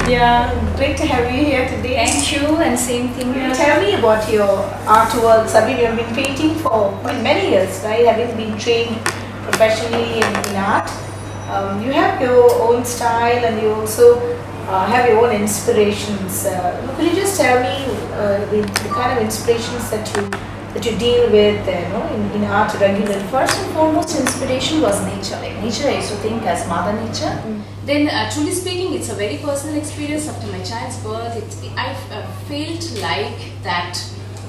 Yeah, great to have you here today. Thank you, and same thing. Tell me about your artworks. I mean, you have been painting for many years, right? Having been trained professionally in art. You have your own style, and you also have your own inspirations. Could you just tell me the kind of inspirations that you deal with in art regularly? First and foremost, inspiration was nature. Like nature, I used to think as Mother Nature. Then, truly speaking, it's a very personal experience. After my child's birth, I felt like that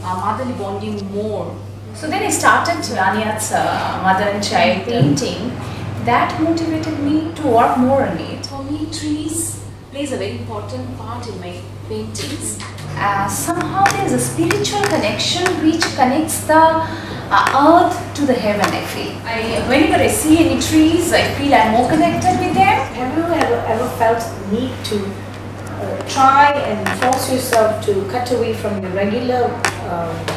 motherly bonding more. So then I started Gnani Arts mother and child painting. That motivated me to work more on it. For me, trees plays a very important part in my paintings. Somehow there is a spiritual connection which connects the earth to the heaven, I feel. Whenever I see any trees, I feel I'm more connected with them. Have you ever felt the need to try and force yourself to cut away from your regular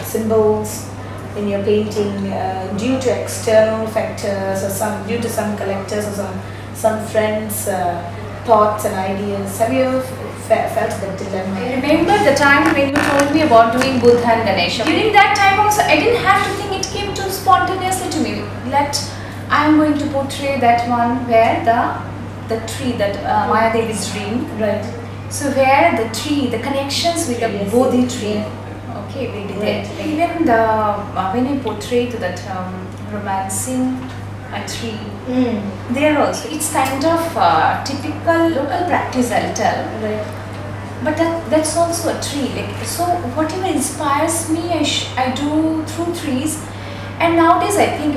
symbols in your painting due to external factors, or due to some collectors or some friends' thoughts and ideas? Have you ever felt that dilemma? I remember the time when you told me about doing Buddha and Ganesha. During that time also, I didn't have to think, it came too spontaneously to me that I am going to portray that one where the tree, that Maya Devi's dream. Right. So where the tree, the connections with the Bodhi tree, okay, will be there. Even when I portrayed that romancing a tree, there also, it's kind of typical local practice, I'll tell. Right. But that's also a tree. Like, so whatever inspires me, I do through trees. And nowadays I think,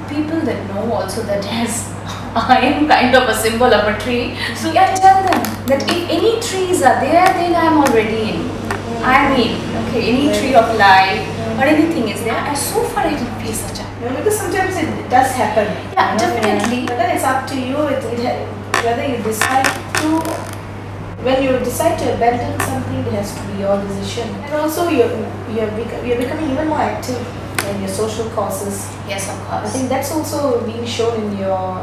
people that know also that as I am kind of a symbol of a tree. So I tell them that if any trees are there, then I am already in. I mean, okay, any tree of life or anything is there. And so far I didn't feel such a... Because sometimes it does happen. Yeah, definitely. But then it's up to you whether you decide to... When you decide to abandon something, it has to be your decision. And also, you're becoming even more active in your social causes. Yes, of course. I think that's also being shown in your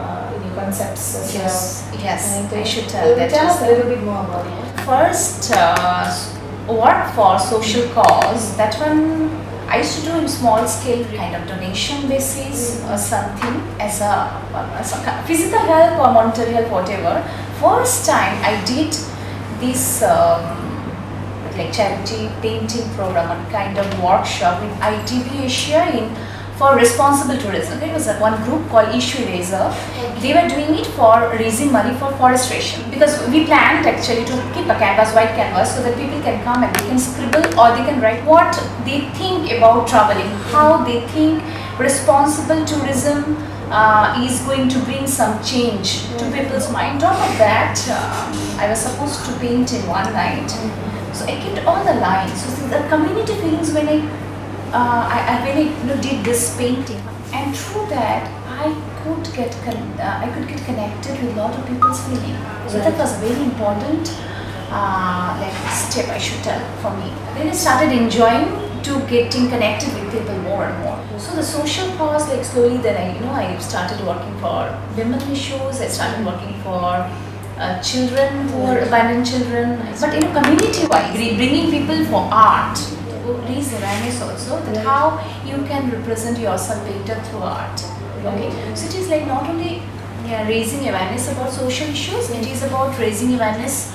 concepts as well. Yes, And I should tell that. Tell us a little bit more about it. First, work for social cause, that one I used to do in small scale kind of donation basis or something as a physical help or monetary help, whatever. First time I did this like charity painting program, a kind of workshop with ITB Asia for responsible tourism. There was one group called Issue Raiser. They were doing it for raising money for forestation, because we planned actually to keep a canvas, white canvas, so that people can come and they can scribble or they can write what they think about traveling, how they think responsible tourism is going to bring some change to people's mind. On top of that, I was supposed to paint in one night, so I kept all the lines. So the community feelings when I did this painting, and through that I could get connected with a lot of people's feeling. So that was a very important step, I should tell, for me. Then I started enjoying to getting connected with people more and more. So the social cause, like slowly then I started working for women issues. I started working for children who are abandoned children. But community-wise, bringing people for art. Raise awareness also that how you can represent yourself better through art. Okay, so it is like not only raising awareness about social issues, it is about raising awareness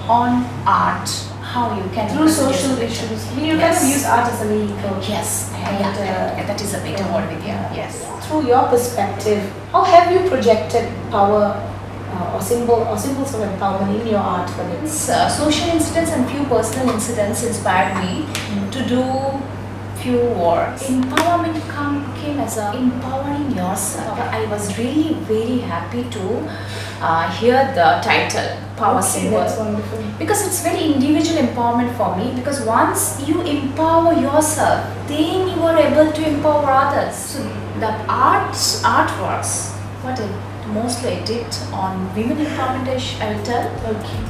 on art, how you can through social issues. You kind of use art as a vehicle. Yes, that is a better word with you. Yes. Through your perspective, how have you projected power or symbols of empowerment in your art for it? Social incidents and few personal incidents inspired me to do few works. Empowerment came as empowering yourself. I was really very happy to hear the title, Power Symbol. That's wonderful. Because it's very individual empowerment for me, because once you empower yourself, then you are able to empower others. So the artworks, what mostly I did on women empowerment, I will tell. Okay.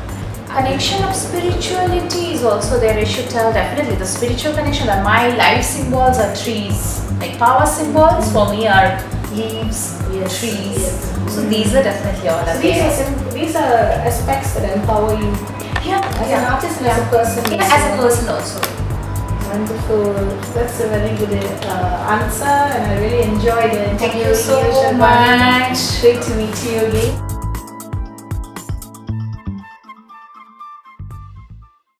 Connection of spirituality is also there, I should tell. Definitely the spiritual connection, and my life symbols are trees. Like power symbols for me are leaves, trees. So these are definitely all there. These are aspects that empower you. Yeah, As an artist and as a person. Yeah, as a person also. Wonderful. That's a very good answer, and I really enjoyed the interview. Thank you so Sarbani. much. Great to meet you again.